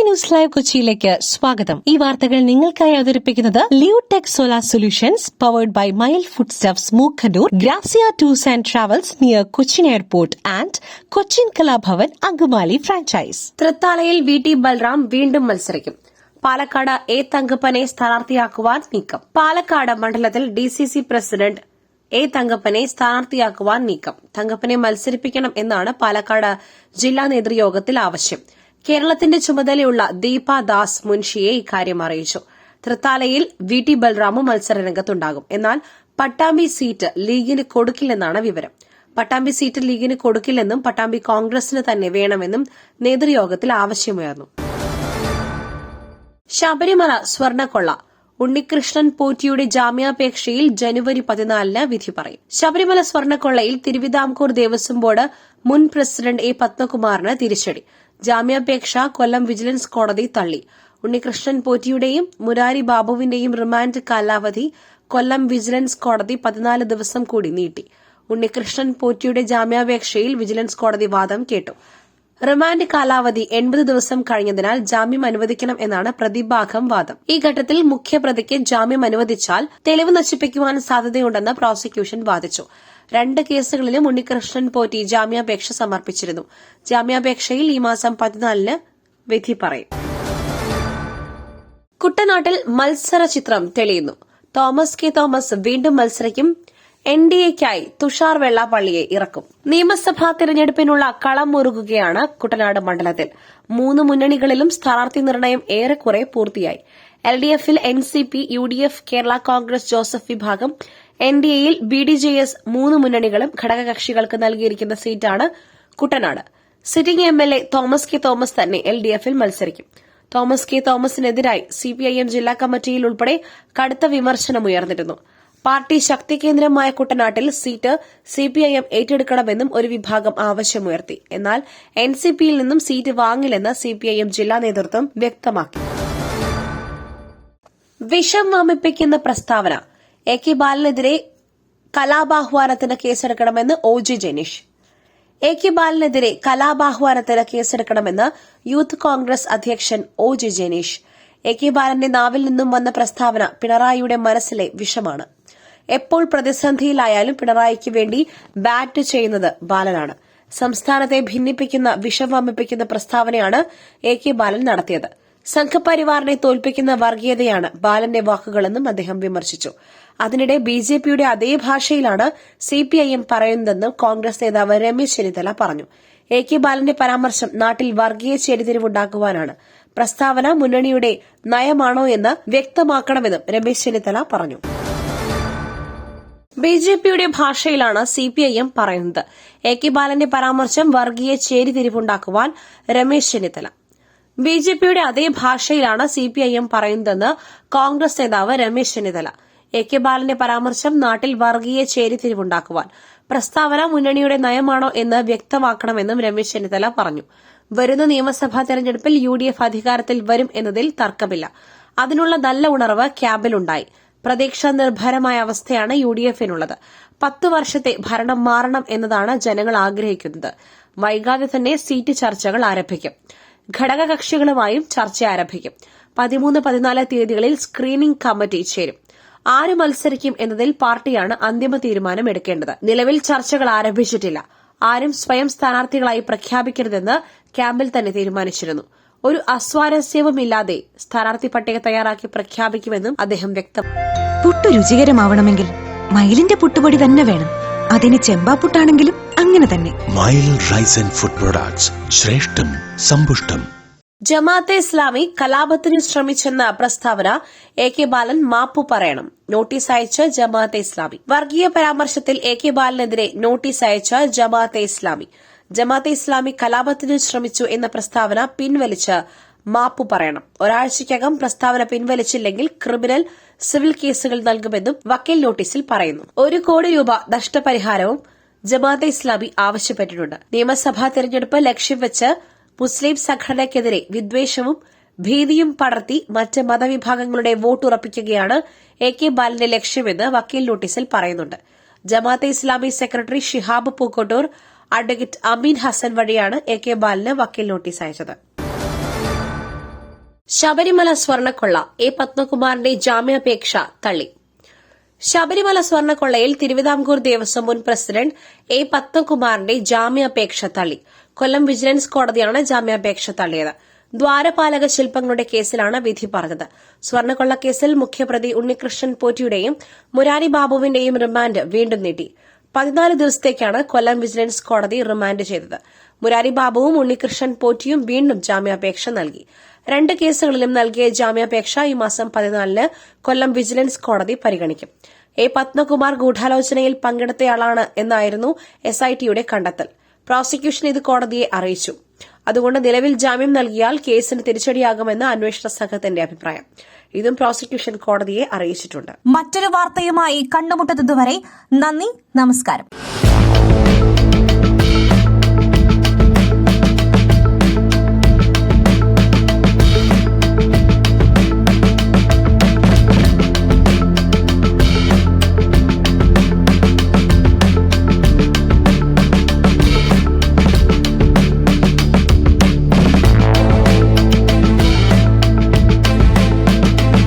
News live കൊച്ചിയിലേക്ക് സ്വാഗതം. ഈ വാർത്തകൾ നിങ്ങൾക്കായി അവതരിപ്പിക്കുന്നത് Leotech solar solutions powered by mile food stuffs Mookkannoor, Grazia tours and travels near Cochin airport and Cochin Kalabhavan Angamaly franchise. തൃത്താലയിൽ VT ബൽറാം വീണ്ടും മത്സരിക്കും. പാലക്കാട് A തങ്കപ്പനെ സ്ഥാനാർത്ഥിയാക്കുവാൻ നീക്കം. പാലക്കാട് മണ്ഡലത്തിൽ DCC പ്രസിഡന്റ് A തങ്കപ്പനെ സ്ഥാനാർത്ഥിയാക്കുവാൻ നീക്കം. തങ്കപ്പനെ മത്സരിപ്പിക്കണം എന്നാണ് പാലക്കാട് ജില്ലാ നേതൃയോഗത്തിൽ ആവശ്യം. കേരളത്തിന്റെ ചുമതലയുള്ള ദീപ ദാസ് മുൻഷിയെ ഇക്കാര്യം അറിയിച്ചു. തൃത്താലയിൽ VT ബൽറാമും മത്സരരംഗത്തുണ്ടാകും. എന്നാൽ പട്ടാമ്പി സീറ്റ് ലീഗിന് കൊടുക്കില്ലെന്നാണ് വിവരം. പട്ടാമ്പി സീറ്റ് ലീഗിന് കൊടുക്കില്ലെന്നും പട്ടാമ്പി കോൺഗ്രസിന് തന്നെ വേണമെന്നും നേതൃയോഗത്തിൽ ആവശ്യമുയർന്നു. ശബരിമല സ്വർണ്ണക്കൊള്ള ഉണ്ണികൃഷ്ണൻ പോറ്റിയുടെ ജാമ്യാപേക്ഷയിൽ ജനുവരി 14 വിധി പറയും. ശബരിമല സ്വർണ്ണക്കൊള്ളയിൽ തിരുവിതാംകൂർ ദേവസ്വം ബോർഡ് മുൻ പ്രസിഡന്റ് A പത്മകുമാറിന് തിരിച്ചടി. ജാമ്യാപേക്ഷ കൊല്ലം വിജിലൻസ് കോടതി തള്ളി. ഉണ്ണികൃഷ്ണൻ പോറ്റിയുടെയും മുരാരി ബാബുവിന്റെയും റിമാൻഡ് കാലാവധി കൊല്ലം വിജിലൻസ് കോടതി 14 ദിവസം കൂടി നീട്ടി. ഉണ്ണികൃഷ്ണൻ പോറ്റിയുടെ ജാമ്യാപേക്ഷയിൽ വിജിലൻസ് കോടതി വാദം കേട്ടു. റിമാൻഡ് കാലാവധി 80 ദിവസം കഴിഞ്ഞതിനാൽ ജാമ്യം അനുവദിക്കണം എന്നാണ് പ്രതിഭാഗം വാദം. ഈ ഘട്ടത്തിൽ മുഖ്യപ്രതിക്ക് ജാമ്യം അനുവദിച്ചാൽ തെളിവ് നശിപ്പിക്കുവാൻ സാധ്യതയുണ്ടെന്ന് പ്രോസിക്യൂഷൻ വാദിച്ചു. 2 കേസുകളിലും ഉണ്ണികൃഷ്ണൻ പോറ്റി ജാമ്യാപേക്ഷ സമർപ്പിച്ചിരുന്നു. ജാമ്യാപേക്ഷയിൽ ഈ മാസം 14 വിധി പറയും. കുട്ടനാട്ടിൽ മത്സര ചിത്രം തെളിയുന്നു. തോമസ് കെ തോമസ് വീണ്ടും മത്സരിക്കും. NDAയ്ക്കായി തുഷാർ വെള്ളാപ്പള്ളിയെ ഇറക്കും. നിയമസഭാ തെരഞ്ഞെടുപ്പിനുള്ള കളം മുറുകുകയാണ് കുട്ടനാട് മണ്ഡലത്തിൽ. 3 മുന്നണികളിലും സ്ഥാനാർത്ഥി നിർണയം ഏറെക്കുറെ പൂർത്തിയായി. LDFൽ NCP, UDF, Kerala Congress Joseph വിഭാഗം, NDAയിൽ BDJS 3 മുന്നണികളും ഘടകകക്ഷികൾക്ക് നൽകിയിരിക്കുന്ന സീറ്റാണ് Kuttanad. Sitting MLA Thomas K Thomas തന്നെ LDFൽ മത്സരിക്കും. തോമസ് കെ തോമസിനെതിരായി CPIM ജില്ലാ കമ്മിറ്റിയിൽ ഉൾപ്പെടെ കടുത്ത വിമർശനമുയർന്നിരുന്നു. പാർട്ടി ശക്തി കേന്ദ്രമായ കുട്ടനാട്ടിൽ സീറ്റ് CPIM ഏറ്റെടുക്കണമെന്നും ഒരു വിഭാഗം ആവശ്യമുയർത്തി. എന്നാൽ NCPയിൽ നിന്നും സീറ്റ് വാങ്ങില്ലെന്ന് CPIM ജില്ലാ നേതൃത്വം വ്യക്തമാക്കി. വിഷം വമിപ്പിക്കുന്ന പ്രസ്താവന. AK ബാലനെതിരെ കലാപാഹ്വാനത്തിന് കേസെടുക്കണമെന്ന് OG ജനീഷ്. AK ബാലനെതിരെ കലാപാഹ്വാനത്തിന് കേസെടുക്കണമെന്ന് യൂത്ത് കോൺഗ്രസ് അധ്യക്ഷൻ OG ജനീഷ്. AK ബാലന്റെ നാവിൽ നിന്നും വന്ന പ്രസ്താവന പിണറായിയുടെ മനസ്സിലെ വിഷമാണ്. എപ്പോൾ പ്രതിസന്ധിയിലായാലും പിണറായിക്ക് വേണ്ടി ബാറ്റ് ചെയ്യുന്നത് ബാലനാണ്. സംസ്ഥാനത്തെ ഭിന്നിപ്പിക്കുന്ന വിഷം വമിപ്പിക്കുന്ന പ്രസ്താവനയാണ് AK ബാലൻ നടത്തിയത്. സംഘപരിവാറിനെ തോൽപ്പിക്കുന്ന വർഗീയതയാണ് ബാലന്റെ വാക്കുകളെന്നും അദ്ദേഹം വിമർശിച്ചു. അതിനിടെ BJPയുടെ അതേ ഭാഷയിലാണ് CPIM പറയുന്നതെന്നും കോൺഗ്രസ് നേതാവ് രമേശ് ചെന്നിത്തല പറഞ്ഞു. AK ബാലന്റെ പരാമർശം നാട്ടിൽ വർഗീയ ചേരിതിരിവുണ്ടാക്കുവാനാണ്. പ്രസ്താവന മുന്നണിയുടെ നയമാണോ എന്ന് വ്യക്തമാക്കണമെന്നും രമേശ് ചെന്നിത്തല പറഞ്ഞു. BJPയുടെ ഭാഷയിലാണ് CPIM പറയുന്നത്. AK ബാലന്റെ പരാമർശം വർഗീയ ചേരിതിരിവുണ്ടാക്കുവാൻ രമേശ് ചെന്നിത്തല. BJPയുടെ അതേ ഭാഷയിലാണ് CPIM പറയുന്നതെന്ന് കോൺഗ്രസ് നേതാവ് രമേശ് ചെന്നിത്തല. AK ബാലന്റെ പരാമർശം നാട്ടിൽ വർഗീയ ചേരിതിരിവുണ്ടാക്കുവാൻ. പ്രസ്താവന മുന്നണിയുടെ നയമാണോ എന്ന് വ്യക്തമാക്കണമെന്നും രമേശ് ചെന്നിത്തല പറഞ്ഞു. വരുന്ന നിയമസഭാ തെരഞ്ഞെടുപ്പിൽ UDF അധികാരത്തിൽ വരും എന്നതിൽ തർക്കമില്ല. അതിനുള്ള നല്ല ഉണർവ് ക്യാമ്പിലുണ്ടായി. പ്രതീക്ഷ നിർഭരമായ അവസ്ഥയാണ് UDFനുള്ളത്. 10 വർഷത്തെ ഭരണം മാറണം എന്നതാണ് ജനങ്ങൾ ആഗ്രഹിക്കുന്നത്. വൈകാതെ തന്നെ സീറ്റ് ചർച്ചകൾ ആരംഭിക്കും. ഘടകകക്ഷികളുമായും ചർച്ച ആരംഭിക്കും. 13, 14 തീയതികളിൽ സ്ക്രീനിംഗ് കമ്മിറ്റി ചേരും. ആര് മത്സരിക്കും എന്നതിൽ പാർട്ടിയാണ് അന്തിമ തീരുമാനം എടുക്കേണ്ടത്. നിലവിൽ ചർച്ചകൾ ആരംഭിച്ചിട്ടില്ല. ആരും സ്വയം സ്ഥാനാർത്ഥികളായി പ്രഖ്യാപിക്കരുതെന്ന് ക്യാമ്പിൽ തന്നെ തീരുമാനിച്ചിരുന്നു. ഒരു അസ്വാരസ്യവുമില്ലാതെ സ്ഥാനാർത്ഥി പട്ടിക തയ്യാറാക്കി പ്രഖ്യാപിക്കുമെന്നും അദ്ദേഹം വ്യക്തമാക്കി. പുട്ടു രുചികരമാവണമെങ്കിൽ മയിലിന്റെ പുട്ടുപൊടി തന്നെ വേണം. അതിന് ചെമ്പാപ്പുട്ടാണെങ്കിലും അങ്ങനെ തന്നെ. മയിൽ റൈസ് ആൻഡ് ഫുഡ് പ്രൊഡക്ട്സ്, ശ്രേഷ്ഠം സമ്പുഷ്ടം. ജമാഅത്തെ ഇസ്ലാമി കലാപത്തിന് ശ്രമിച്ചെന്ന പ്രസ്താവന AK ബാലൻ മാപ്പു പറയണം. നോട്ടീസ് അയച്ച് ജമാഅത്തെ ഇസ്ലാമി. വർഗീയ പരാമർശത്തിൽ AK ബാലനെതിരെ നോട്ടീസ് അയച്ച ജമാഅത്തെ ഇസ്ലാമി. ജമാഅത്തെ ഇസ്ലാമി കലാപത്തിന് ശ്രമിച്ചു എന്ന പ്രസ്താവന പിൻവലിച്ച് മാപ്പു പറയണം. ഒരാഴ്ചയ്ക്കകം പ്രസ്താവന പിൻവലിച്ചില്ലെങ്കിൽ ക്രിമിനൽ, സിവിൽ കേസുകൾ നൽകുമെന്നും വക്കീൽ നോട്ടീസിൽ പറയുന്നു. 1 കോടി രൂപ നഷ്ടപരിഹാരവും ജമാഅത്തെ ഇസ്ലാമി ആവശ്യപ്പെട്ടിട്ടുണ്ട്. നിയമസഭാ തെരഞ്ഞെടുപ്പ് ലക്ഷ്യം വെച്ച് മുസ്ലിം സംഘടനയ്ക്കെതിരെ വിദ്വേഷവും ഭീതിയും പടർത്തി മറ്റ് മതവിഭാഗങ്ങളുടെ വോട്ട് ഉറപ്പിക്കുകയാണ് AK ബാലന്റെ ലക്ഷ്യമെന്ന് വക്കീൽ നോട്ടീസിൽ പറയുന്നുണ്ട്. ജമാഅത്തെ ഇസ്ലാമി സെക്രട്ടറി ഷിഹാബ് പൂക്കോട്ടൂർ അഡ്വക്കേറ്റ് അമീൻ ഹസൻ വഴിയാണ് AK ബാലന് വക്കീൽ നോട്ടീസ് അയച്ചത്. ശബരിമല സ്വർണ്ണക്കൊള്ള എ പത്മകുമാറിന്റെ ജാമ്യാപേക്ഷ തള്ളി. ശബരിമല സ്വർണ്ണക്കൊള്ളയിൽ തിരുവിതാംകൂർ ദേവസ്വം മുൻ പ്രസിഡന്റ് എ പത്മകുമാറിന്റെ ജാമ്യാപേക്ഷ തള്ളി. കൊല്ലം വിജിലൻസ് കോടതിയാണ് ജാമ്യാപേക്ഷ തള്ളിയത്. ദ്വാരപാലക ശില്പങ്ങളുടെ കേസിലാണ് വിധി പറഞ്ഞത്. സ്വർണ്ണക്കൊള്ളക്കേസിൽ മുഖ്യപ്രതി ഉണ്ണികൃഷ്ണൻ പോറ്റിയുടെയും മുരാരി ബാബുവിന്റെയും റിമാൻഡ് വീണ്ടും നീട്ടി. 14 ദിവസത്തേക്കാണ് കൊല്ലം വിജിലൻസ് കോടതി റിമാൻഡ് ചെയ്തത്. മുരാരി ബാബുവും ഉണ്ണികൃഷ്ണൻ പോറ്റിയും വീണ്ടും ജാമ്യാപേക്ഷ നൽകി. 2 കേസുകളിലും നൽകിയ ജാമ്യാപേക്ഷ ഈ മാസം 14-ന് കൊല്ലം വിജിലൻസ് കോടതി പരിഗണിക്കും. എ പത്മകുമാർ ഗൂഢാലോചനയിൽ പങ്കെടുത്തയാളാണ് എന്നായിരുന്നു SITയുടെ കണ്ടെത്തൽ. പ്രോസിക്യൂഷൻ ഇത് കോടതിയെ അറിയിച്ചു. അതുകൊണ്ട് നിലവിൽ ജാമ്യം നൽകിയാൽ കേസിന് തിരിച്ചടിയാകുമെന്ന് അന്വേഷണ സംഘത്തിന്റെ അഭിപ്രായം. ഇതും പ്രോസിക്യൂഷൻ കോടതിയെ അറിയിച്ചിട്ടുണ്ട്. മറ്റൊരു വാർത്തയുമായി കണ്ടുമുട്ടുന്നതുവരെ നന്ദി, നമസ്കാരം.